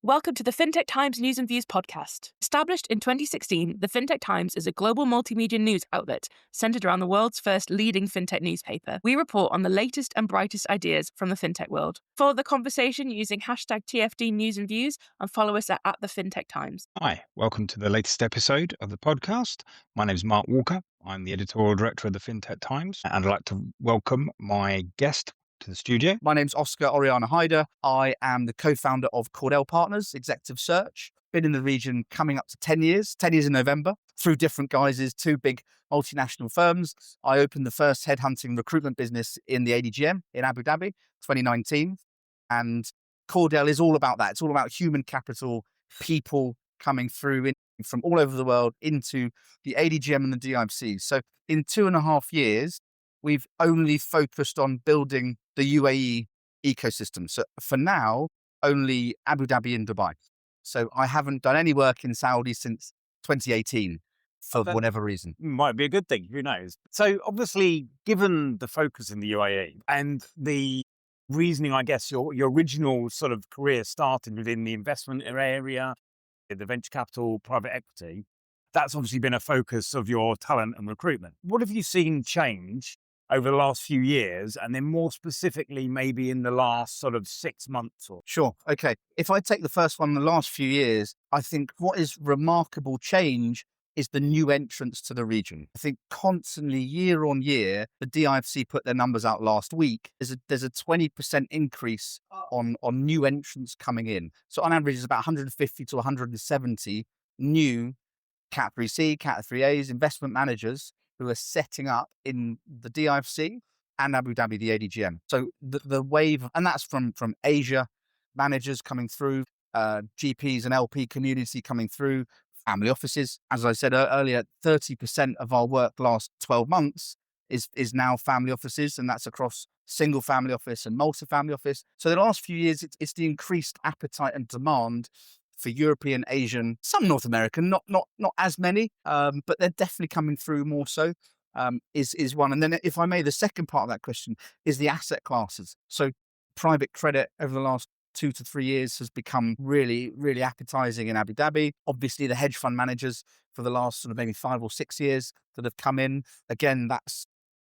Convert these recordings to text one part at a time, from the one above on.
Welcome to the FinTech Times News and Views podcast. Established in 2016, the FinTech Times is a global multimedia news outlet centered around the world's first leading FinTech newspaper. We report on the latest and brightest ideas from the FinTech world. Follow the conversation using hashtag TFD News and Views and follow us at the FinTech Times. Hi, welcome to the latest episode of the podcast. My name is Mark Walker. I'm the editorial director of the FinTech Times, and I'd like to welcome my guest to the studio. My name's Oscar Orellana-Hyder. I am the co-founder of Cordell Partners Executive Search. Been in the region coming up to 10 years in November, through different guises, two big multinational firms. I opened the first headhunting recruitment business in the ADGM in Abu Dhabi, 2019. And Cordell is all about that. It's all about human capital, people coming through from all over the world into the ADGM and the DIFC. So in 2.5 years, we've only focused on building the UAE ecosystem. So for now, only Abu Dhabi and Dubai. So I haven't done any work in Saudi since 2018 for whatever reason. Might be a good thing, who knows? So obviously, given the focus in the UAE and the reasoning, I guess, your original sort of career started within the investment area, the venture capital, private equity, that's obviously been a focus of your talent and recruitment. What have you seen change over the last few years, and then more specifically, maybe in the last sort of 6 months or? Sure. Okay. If I take the first one, the last few years, I think what is remarkable change is the new entrants to the region. I think constantly, year on year, the DIFC put their numbers out last week. There's a 20% increase on new entrants coming in. So on average, it's about 150 to 170 new Cat 3C, Cat 3As, investment managers who are setting up in the DIFC and Abu Dhabi, the ADGM. So the wave, and that's from Asia, managers coming through, GPs and LP community coming through, family offices. As I said earlier, 30% of our work last 12 months is now family offices, and that's across single family office and multi-family office. So the last few years, it's the increased appetite and demand for European, Asian, some North American, not as many, but they're definitely coming through more so, is one. And then if I may, the second part of that question is the asset classes. So private credit over the last 2 to 3 years has become really, really appetizing in Abu Dhabi. Obviously, the hedge fund managers for the last sort of maybe 5 or 6 years that have come in. Again, that's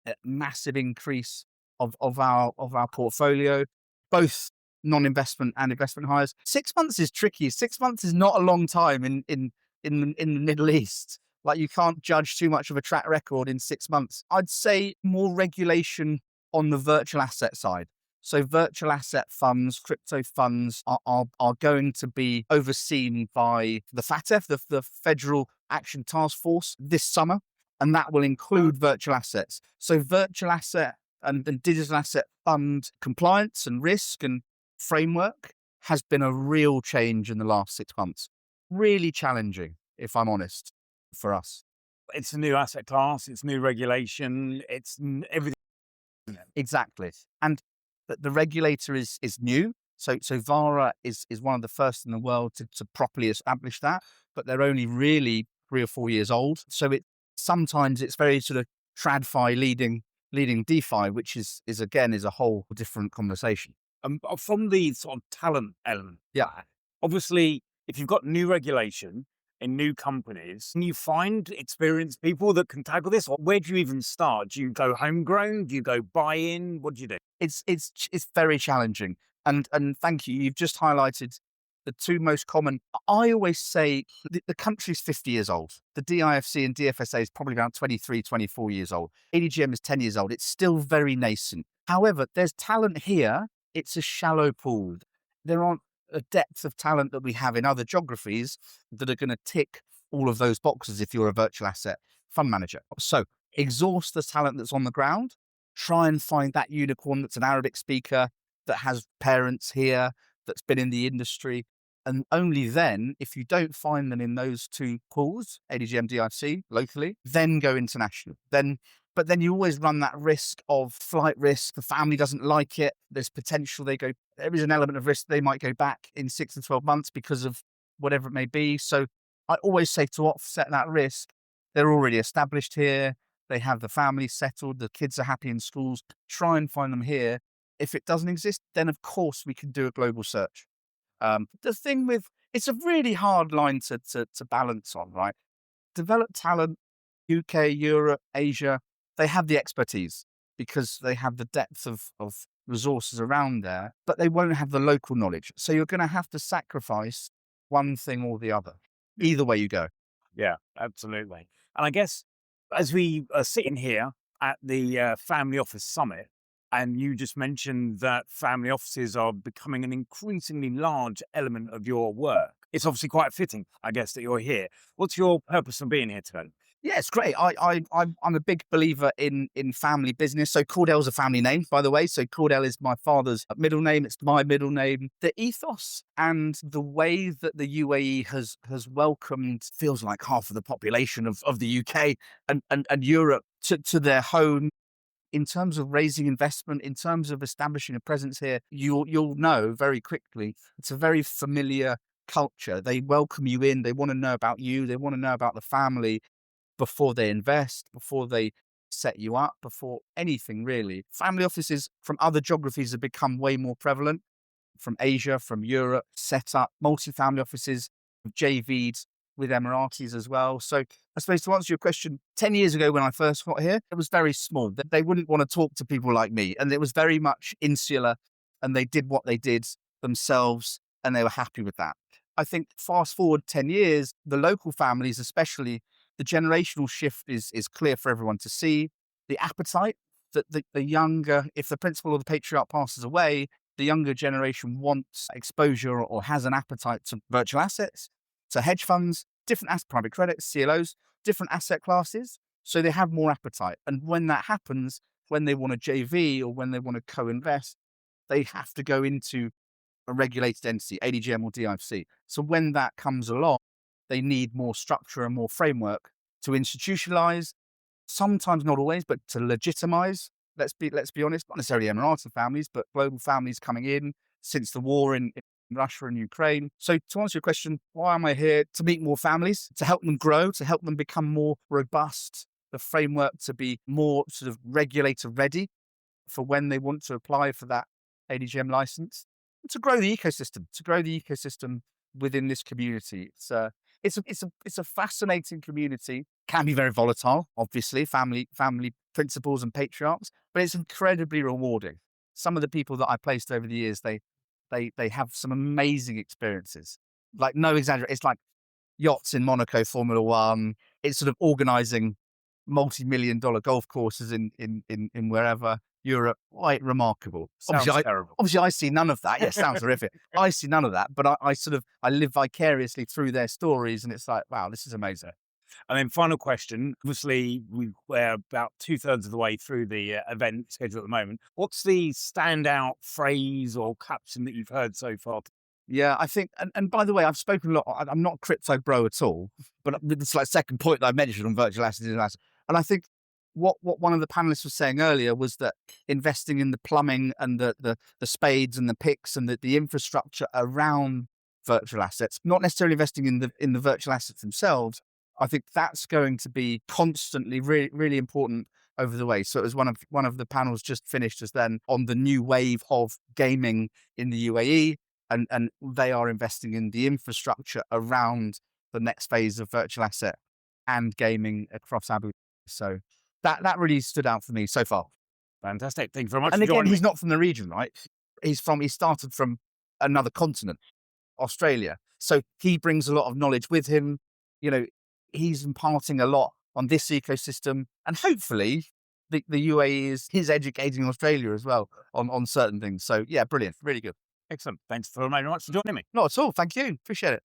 a massive increase of our portfolio, both non-investment and investment hires. 6 months is tricky. 6 months is not a long time in the Middle East. Like, you can't judge too much of a track record in 6 months. I'd say more regulation on the virtual asset side. So virtual asset funds, crypto funds are going to be overseen by the FATF, the Federal Action Task Force, this summer, and that will include virtual assets. So virtual asset and digital asset fund compliance and risk and framework has been a real change in the last 6 months. Really challenging, if I'm honest, for us. It's a new asset class, it's new regulation, it's everything. Exactly. And the regulator is new. So VARA is one of the first in the world to properly establish that, but they're only really 3 or 4 years old. So sometimes it's very sort of TradFi leading DeFi, which is again a whole different conversation. From the sort of talent element, obviously, if you've got new regulation in new companies, can you find experienced people that can tackle this? Or where do you even start? Do you go homegrown? Do you go buy-in? What do you do? It's very challenging. And thank you. You've just highlighted the two most common. I always say the country's 50 years old. The DIFC and DFSA is probably around 23, 24 years old. ADGM is 10 years old. It's still very nascent. However, there's talent here. It's a shallow pool. There aren't a depth of talent that we have in other geographies that are going to tick all of those boxes if you're a virtual asset fund manager. So exhaust the talent that's on the ground. Try and find that unicorn that's an Arabic speaker, that has parents here, that's been in the industry. And only then, if you don't find them in those two pools, ADGM, DIFC, locally, then go international. But then you always run that risk of flight risk. The family doesn't like it. There's potential there is an element of risk. They might go back in 6 to 12 months because of whatever it may be. So I always say, to offset that risk, they're already established here. They have the family settled. The kids are happy in schools. Try and find them here. If it doesn't exist, then of course we can do a global search. The thing with it's a really hard line to balance on, right? Developed talent, UK, Europe, Asia, they have the expertise because they have the depth of resources around there, but they won't have the local knowledge. So you're going to have to sacrifice one thing or the other. Either way you go. Yeah, absolutely. And I guess as we are sitting here at the Family Office Summit, and you just mentioned that family offices are becoming an increasingly large element of your work, it's obviously quite fitting, I guess, that you're here. What's your purpose for being here today? Yeah, it's great. I'm a big believer in family business. So Cordell's a family name, by the way. So Cordell is my father's middle name. It's my middle name. The ethos and the way that the UAE has welcomed feels like half of the population of the UK and Europe to their home. In terms of raising investment, in terms of establishing a presence here, you'll know very quickly it's a very familiar culture. They welcome you in. They want to know about you. They want to know about the family before they invest, before they set you up, before anything really. Family offices from other geographies have become way more prevalent, from Asia, from Europe, set up multi-family offices, JV'd with Emiratis as well. So I suppose to answer your question, 10 years ago when I first got here, it was very small. They wouldn't want to talk to people like me. And it was very much insular, and they did what they did themselves and they were happy with that. I think fast forward 10 years, the local families, especially, the generational shift is clear for everyone to see. The appetite that the younger, if the principal or the patriarch passes away, the younger generation wants exposure or has an appetite to virtual assets, to hedge funds, different private credit, CLOs, different asset classes. So they have more appetite. And when that happens, when they want a JV or when they want to co-invest, they have to go into a regulated entity, ADGM or DIFC. So when that comes along, they need more structure and more framework to institutionalize, sometimes not always, but to legitimize. Let's be honest, not necessarily Emirati families, but global families coming in since the war in Russia and Ukraine. So to answer your question, why am I here? To meet more families, to help them grow, to help them become more robust, the framework to be more sort of regulator ready for when they want to apply for that ADGM license, and to grow the ecosystem within this community. It's a fascinating community. Can be very volatile, obviously, family principles and patriarchs, but it's incredibly rewarding. Some of the people that I placed over the years, they have some amazing experiences. Like, no exaggeration, it's like yachts in Monaco, Formula One. It's sort of organizing multi-million-dollar golf courses in wherever, Europe. Quite remarkable. Sounds terrible. Obviously, I see none of that. Yeah, sounds horrific. I see none of that, but I live vicariously through their stories, and it's like, wow, this is amazing. And then final question, obviously we're about 2/3 of the way through the event schedule at the moment. What's the standout phrase or caption that you've heard so far? Yeah, I think, and by the way, I've spoken a lot. I'm not a crypto bro at all, but it's like second point that I mentioned on virtual assets. And I think what one of the panelists was saying earlier was that investing in the plumbing and the spades and the picks and the infrastructure around virtual assets, not necessarily investing in the virtual assets themselves. I think that's going to be constantly really, really important over the way. So it was one of the panels just finished as then on the new wave of gaming in the UAE, and they are investing in the infrastructure around the next phase of virtual asset and gaming across Abu Dhabi. So that really stood out for me so far. Fantastic. Thank you very much. And again, he's not from the region, right? He started from another continent, Australia. So he brings a lot of knowledge with him. You know, he's imparting a lot on this ecosystem, and hopefully the UAE is educating Australia as well on certain things. So yeah, brilliant. Really good. Excellent. Thanks very much for joining me. Not at all. Thank you. Appreciate it.